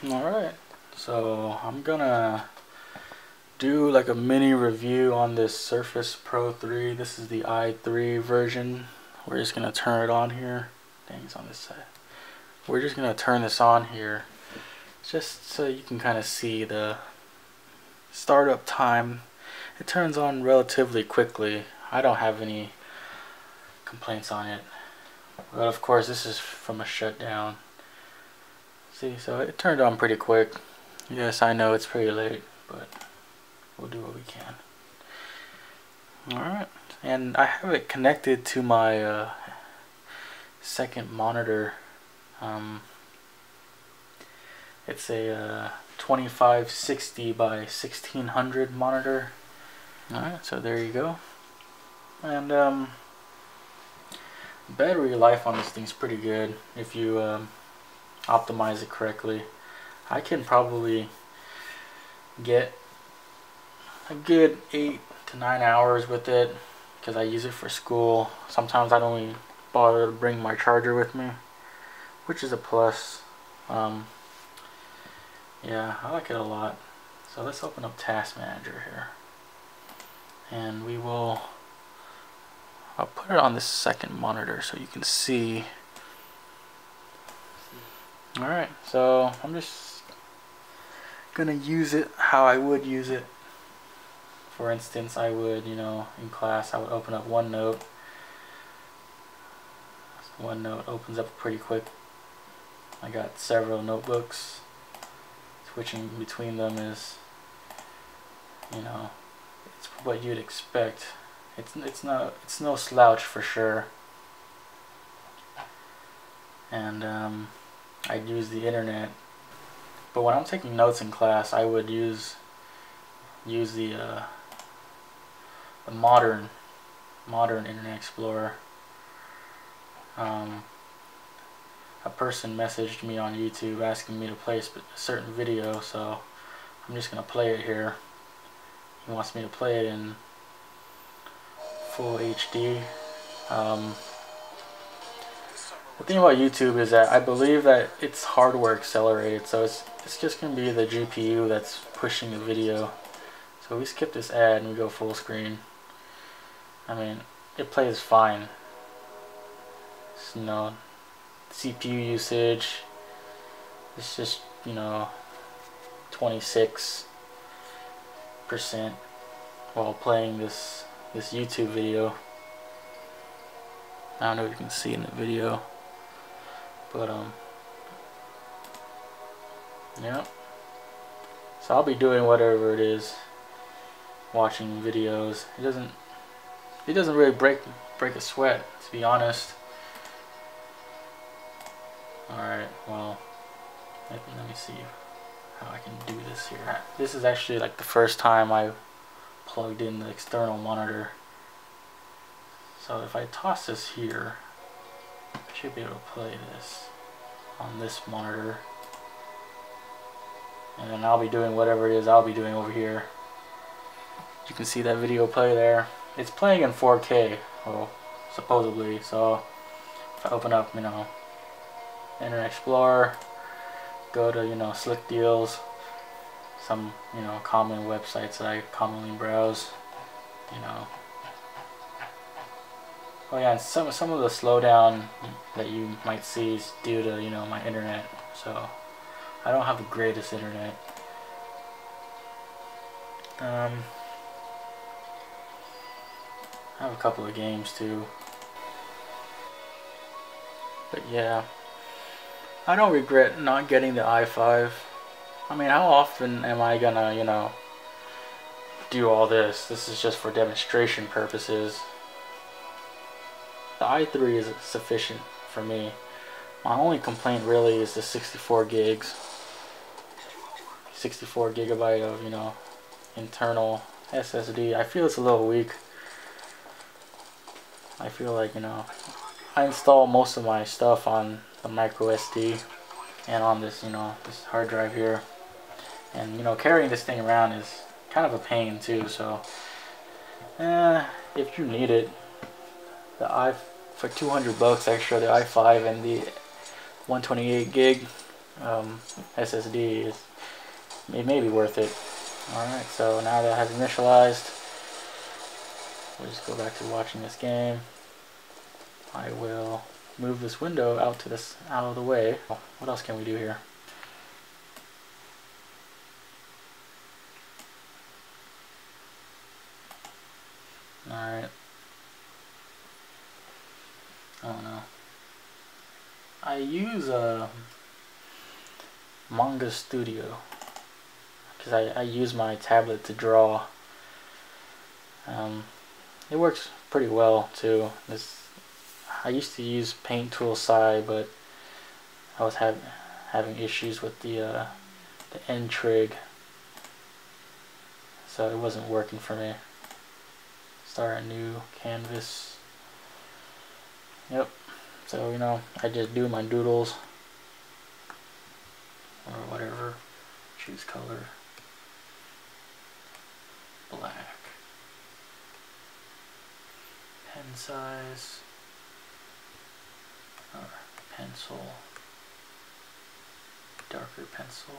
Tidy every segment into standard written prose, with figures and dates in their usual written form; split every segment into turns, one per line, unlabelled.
Alright, so I'm gonna do like a mini review on this Surface Pro 3. This is the i3 version. We're just gonna turn it on here. Dang, it's on this side. We're just gonna turn this on here just so you can kind of see the startup time. It turns on relatively quickly. I don't have any complaints on it, but of course this is from a shutdown. See, so it turned on pretty quick. Yes, I know it's pretty late, but we'll do what we can. Alright, and I have it connected to my second monitor. It's a 2560 by 1600 monitor. Alright, so there you go. And battery life on this thing's pretty good if you optimize it correctly. I can probably get a good 8 to 9 hours with it because I use it for school. Sometimes I don't even bother to bring my charger with me, which is a plus. Yeah, I like it a lot. So let's open up Task Manager here, and I'll put it on this second monitor so you can see. Alright, so I'm just gonna use it how I would use it. For instance, I would, in class I would open up OneNote. OneNote opens up pretty quick. I got several notebooks. Switching between them is, it's what you'd expect. It's no slouch for sure. And I'd use the internet, but when I'm taking notes in class, I would use the modern Internet Explorer. A person messaged me on YouTube asking me to play a certain video, so I'm just gonna play it here. He wants me to play it in full HD. The thing about YouTube is that I believe that it's hardware accelerated, so it's just going to be the GPU that's pushing the video. So we skip this ad and we go full screen. I mean, it plays fine. So, CPU usage, it's just 26% while playing this YouTube video. I don't know if you can see in the video. But yeah. So I'll be doing whatever it is, watching videos. It doesn't really break a sweat, to be honest. Alright, well, let me see how I can do this here. This is actually like the first time I plugged in the external monitor. So if I toss this here, I should be able to play this on this monitor, and then I'll be doing whatever it is I'll be doing over here. You can see that video play there. It's playing in 4K, well, supposedly. So if I open up, Internet Explorer, go to Slick Deals, some common websites that I commonly browse, Oh yeah, and some of the slowdown that you might see is due to my internet. So I don't have the greatest internet. I have a couple of games too. But yeah, I don't regret not getting the i5. I mean, how often am I gonna do all this? This is just for demonstration purposes. The i3 is sufficient for me. My only complaint really is the 64 gigs. 64 gigabyte of, internal SSD. I feel it's a little weak. I feel like, I install most of my stuff on the micro SD and on this, this hard drive here. And, carrying this thing around is kind of a pain too, so if you need it, for $200 extra, the i5 and the 128 gig SSD, it may be worth it. Alright, so now that has initialized, we'll just go back to watching this game. I will move this window out of the way. What else can we do here? Alright. I don't know. I use Manga Studio because I use my tablet to draw. It works pretty well too. I used to use Paint Tool Sci, but I was having issues with the end trig, so it wasn't working for me. Start a new canvas. Yep. So I just do my doodles or whatever. Choose color. Black. Pen size. Or pencil. Darker pencil.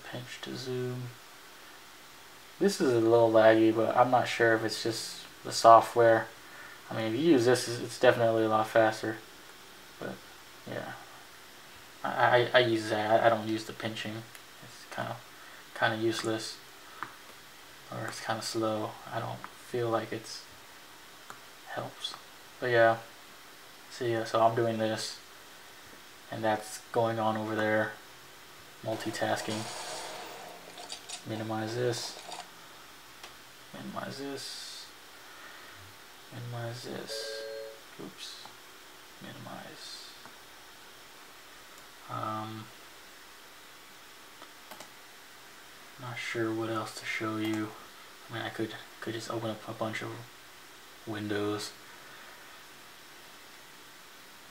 Pinch to zoom. This is a little laggy, but I'm not sure if it's just the software. I mean, if you use this, it's definitely a lot faster. But yeah, I use that. I don't use the pinching. It's kind of useless, or it's kind of slow. I don't feel like it's helps. But yeah, see, so I'm doing this, and that's going on over there. Multitasking. Minimize this. Minimize this. Minimize this. Oops. Minimize. Not sure what else to show you. I mean, I could just open up a bunch of windows.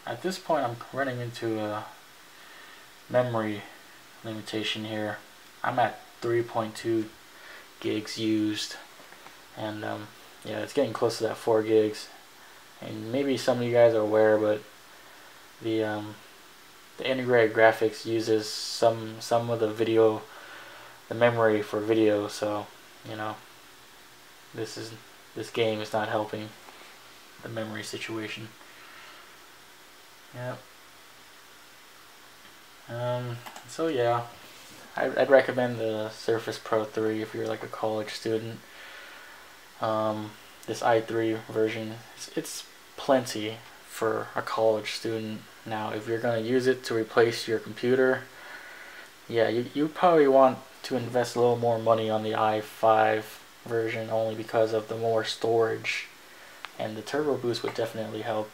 At this point, I'm running into a memory limitation here. I'm at 3.2 gigs used, and yeah, it's getting close to that 4 gigs. And maybe some of you guys are aware, but the integrated graphics uses some of the memory for video. So this game is not helping the memory situation. Yep. So yeah, I'd recommend the Surface Pro 3 if you're like a college student. This i3 version, it's plenty for a college student. Now, if you're going to use it to replace your computer, yeah, you probably want to invest a little more money on the i5 version, only because of the more storage, and the turbo boost would definitely help.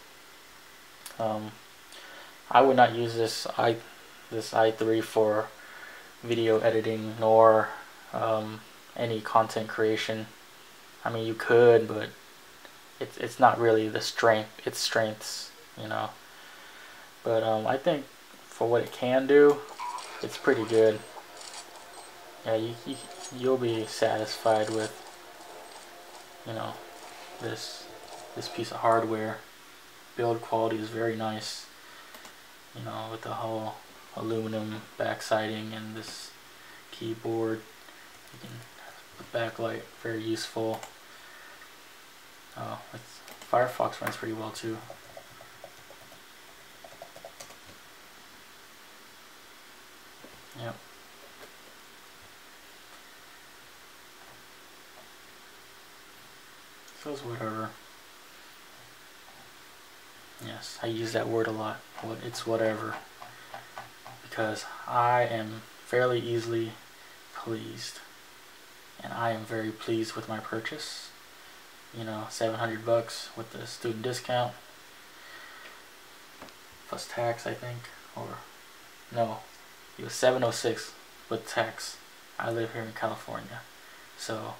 I would not use this i3 for video editing nor any content creation. I mean, you could, but it's not really its strengths, But I think for what it can do, it's pretty good. Yeah, you'll be satisfied with this piece of hardware. Build quality is very nice, with the whole aluminum backsiding and this keyboard. The backlight, very useful. Firefox runs pretty well too. Yep. So it's whatever. Yes, I use that word a lot. It's whatever. Because I am fairly easily pleased. And I am very pleased with my purchase. $700 with the student discount. Plus tax, I think. Or, no. It was $706 with tax. I live here in California. So,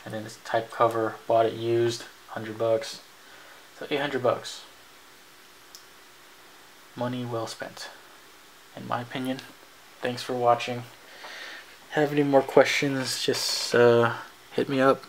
and then this type cover, bought it used, $100. So $800. Money well spent, in my opinion. Thanks for watching. Have any more questions, just hit me up.